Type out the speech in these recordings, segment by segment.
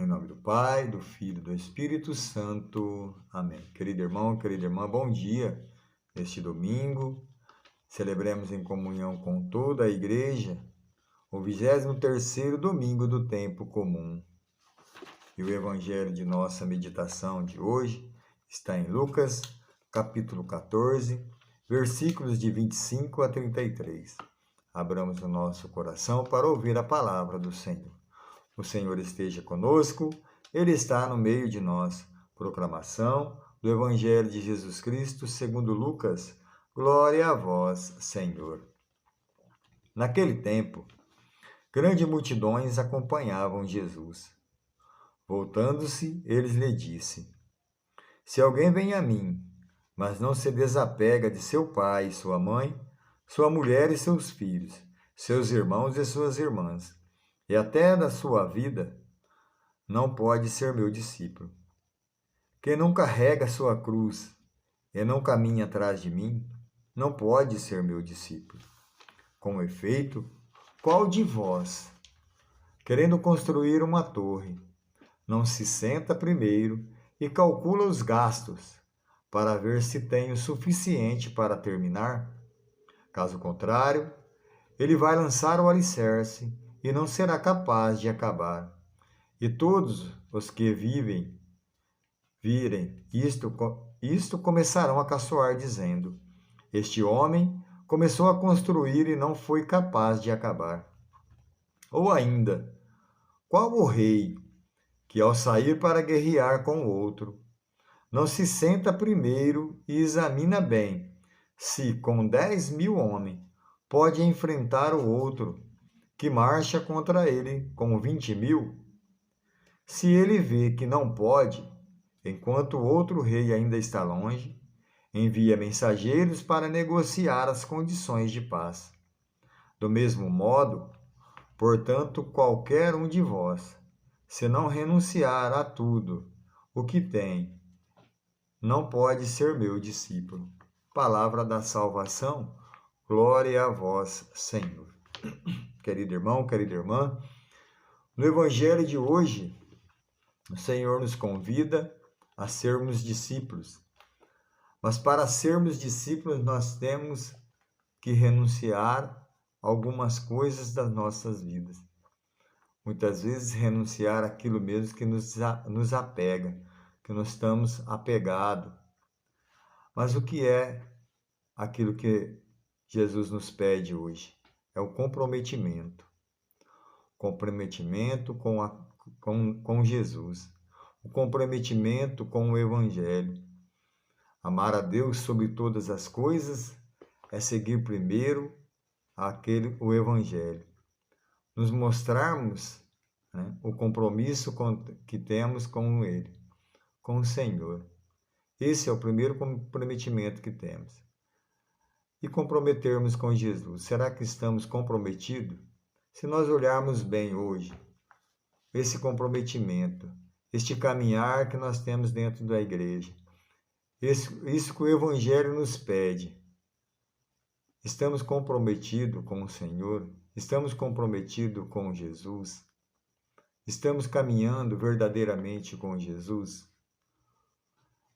nome do Pai, do Filho e do Espírito Santo. Amém. Querido irmão, querida irmã, bom dia. Neste domingo, celebremos em comunhão com toda a Igreja o 23º domingo do tempo comum. E o Evangelho de nossa meditação de hoje está em Lucas, capítulo 14, versículos de 25 a 33. Abramos o nosso coração para ouvir a palavra do Senhor. O Senhor esteja conosco, Ele está no meio de nós. Proclamação do Evangelho de Jesus Cristo segundo Lucas. Glória a vós, Senhor. Naquele tempo, grandes multidões acompanhavam Jesus. Voltando-se, eles lhe disse: Se alguém vem a mim, mas não se desapega de seu pai e sua mãe, sua mulher e seus filhos, seus irmãos e suas irmãs, e até da sua vida, não pode ser meu discípulo. Quem não carrega sua cruz e não caminha atrás de mim, não pode ser meu discípulo. Com efeito, qual de vós, querendo construir uma torre, não se senta primeiro e calcula os gastos, para ver se tem o suficiente para terminar? Caso contrário, ele vai lançar o alicerce e não será capaz de acabar. E todos os que virem isto começarão a caçoar, dizendo: Este homem começou a construir e não foi capaz de acabar. Ou ainda, qual o rei que, ao sair para guerrear com o outro, não se senta primeiro e examina bem se, com 10.000 homens, pode enfrentar o outro que marcha contra ele com 20.000? Se ele vê que não pode, enquanto o outro rei ainda está longe, envia mensageiros para negociar as condições de paz. Do mesmo modo, portanto, qualquer um de vós, se não renunciar a tudo o que tem, não pode ser meu discípulo. Palavra da salvação, glória a vós, Senhor. Querido irmão, querida irmã, no Evangelho de hoje, o Senhor nos convida a sermos discípulos. Mas para sermos discípulos, nós temos que renunciar a algumas coisas das nossas vidas. Muitas vezes renunciar àquilo mesmo que nos apega, que nós estamos apegados. Mas o que é aquilo que Jesus nos pede hoje? É o comprometimento. Comprometimento com Jesus. O comprometimento com o Evangelho. Amar a Deus sobre todas as coisas é seguir primeiro o Evangelho. Nos mostrarmos, o compromisso que temos com Ele, com o Senhor. Esse é o primeiro comprometimento que temos. E comprometermos com Jesus. Será que estamos comprometidos? Se nós olharmos bem hoje, esse comprometimento, este caminhar que nós temos dentro da igreja, isso que o Evangelho nos pede. Estamos comprometidos com o Senhor? Estamos comprometidos com Jesus? Estamos caminhando verdadeiramente com Jesus?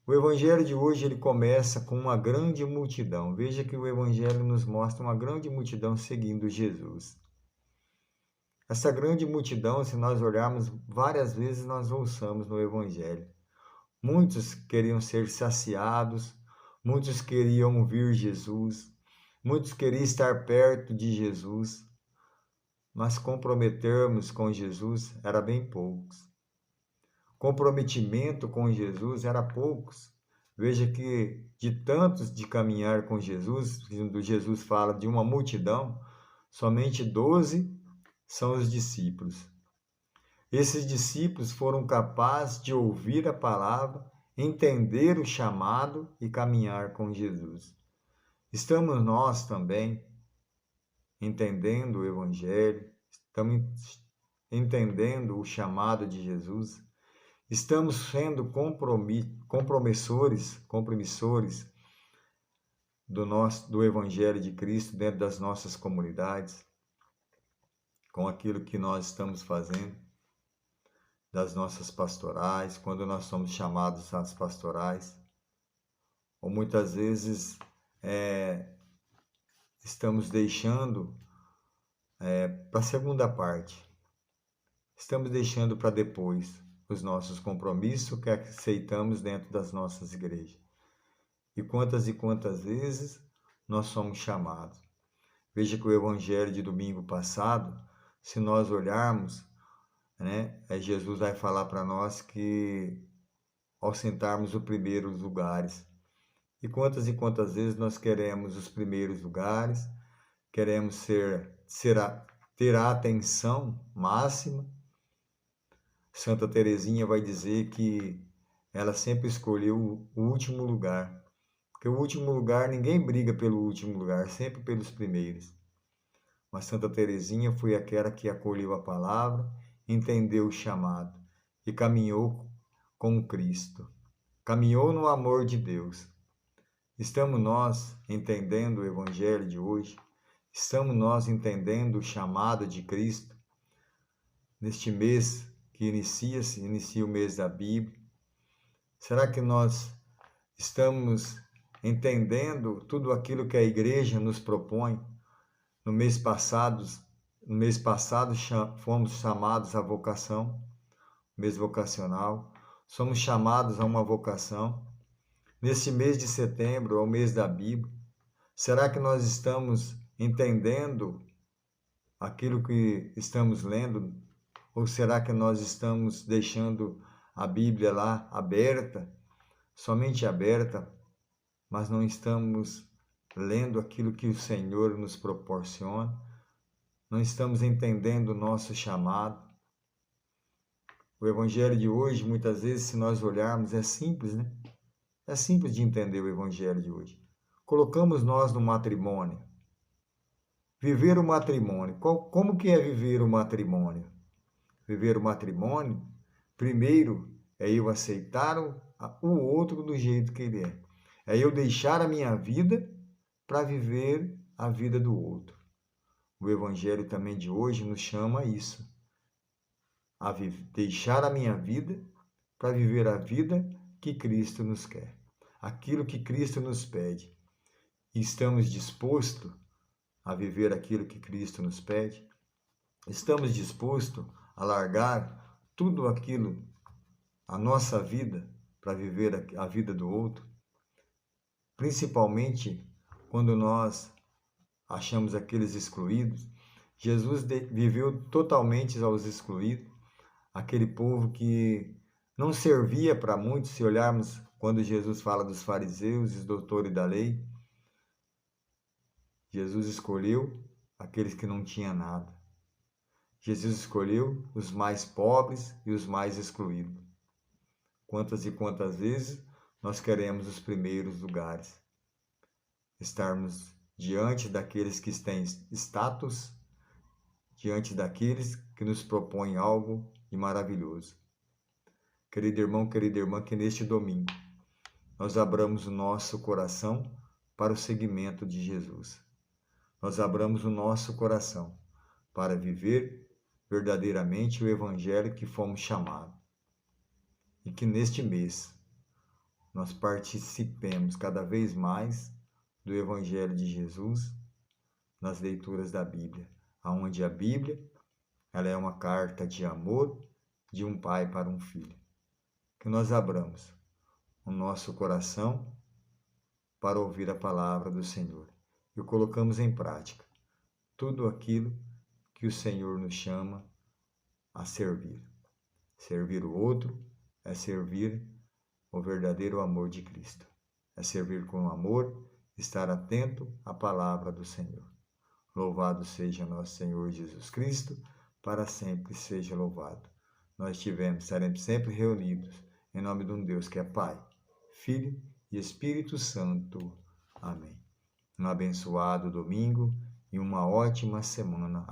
O Evangelho de hoje ele começa com uma grande multidão. Veja que o Evangelho nos mostra uma grande multidão seguindo Jesus. Essa grande multidão, se nós olharmos, várias vezes nós ouçamos no Evangelho. Muitos queriam ser saciados, muitos queriam ouvir Jesus, muitos queriam estar perto de Jesus, mas comprometermos com Jesus era bem poucos. Comprometimento com Jesus era poucos. Veja que de tantos de caminhar com Jesus, quando Jesus fala de uma multidão, somente 12 são os discípulos. Esses discípulos foram capazes de ouvir a palavra, entender o chamado e caminhar com Jesus. Estamos nós também entendendo o Evangelho, estamos entendendo o chamado de Jesus, estamos sendo compromissores do Evangelho de Cristo dentro das nossas comunidades, com aquilo que nós estamos fazendo. das nossas pastorais, quando nós somos chamados às pastorais, ou muitas vezes estamos deixando para a segunda parte, estamos deixando para depois os nossos compromissos que aceitamos dentro das nossas igrejas. E quantas vezes nós somos chamados. Veja que o evangelho de domingo passado, se nós olharmos, Jesus vai falar para nós que ao sentarmos os primeiros lugares. E quantas vezes nós queremos os primeiros lugares, queremos ter a atenção máxima. Santa Teresinha vai dizer que ela sempre escolheu o último lugar. Porque o último lugar, ninguém briga pelo último lugar, sempre pelos primeiros. Mas Santa Teresinha foi aquela que acolheu a palavra, entendeu o chamado e caminhou com Cristo. Caminhou no amor de Deus. Estamos nós entendendo o evangelho de hoje? Estamos nós entendendo o chamado de Cristo? Neste mês que inicia o mês da Bíblia. Será que nós estamos entendendo tudo aquilo que a igreja nos propõe? No mês passado fomos chamados à vocação, mês vocacional. Somos chamados a uma vocação. Nesse mês de setembro, é o mês da Bíblia. Será que nós estamos entendendo aquilo que estamos lendo? Ou será que nós estamos deixando a Bíblia lá aberta, somente aberta, mas não estamos lendo aquilo que o Senhor nos proporciona? Não estamos entendendo o nosso chamado? O Evangelho de hoje, muitas vezes, se nós olharmos, é simples, né? É simples de entender o Evangelho de hoje. Colocamos nós no matrimônio. Viver o matrimônio. Como que é viver o matrimônio? Viver o matrimônio, primeiro, é eu aceitar o outro do jeito que ele é. É eu deixar a minha vida para viver a vida do outro. O Evangelho também de hoje nos chama a isso. A deixar a minha vida para viver a vida que Cristo nos quer. Aquilo que Cristo nos pede. E estamos dispostos a viver aquilo que Cristo nos pede? Estamos dispostos a largar tudo aquilo, a nossa vida, para viver a vida do outro? Principalmente quando nós achamos aqueles excluídos. Jesus viveu totalmente aos excluídos, aquele povo que não servia para muitos. Se olharmos quando Jesus fala dos fariseus e dos doutores da lei, Jesus escolheu aqueles que não tinham nada. Jesus escolheu os mais pobres e os mais excluídos. Quantas e quantas vezes nós queremos os primeiros lugares, estarmos diante daqueles que têm status, diante daqueles que nos propõem algo de maravilhoso. Querido irmão, querida irmã, que neste domingo nós abramos o nosso coração para o seguimento de Jesus. Nós abramos o nosso coração para viver verdadeiramente o Evangelho que fomos chamados. E que neste mês nós participemos cada vez mais do Evangelho de Jesus nas leituras da Bíblia, onde a Bíblia ela é uma carta de amor de um pai para um filho. Que nós abramos o nosso coração para ouvir a palavra do Senhor e colocamos em prática tudo aquilo que o Senhor nos chama a servir. Servir o outro é servir o verdadeiro amor de Cristo. É servir com amor, estar atento à palavra do Senhor. Louvado seja nosso Senhor Jesus Cristo, para sempre seja louvado. Nós estaremos sempre reunidos, em nome de um Deus que é Pai, Filho e Espírito Santo. Amém. Um abençoado domingo e uma ótima semana.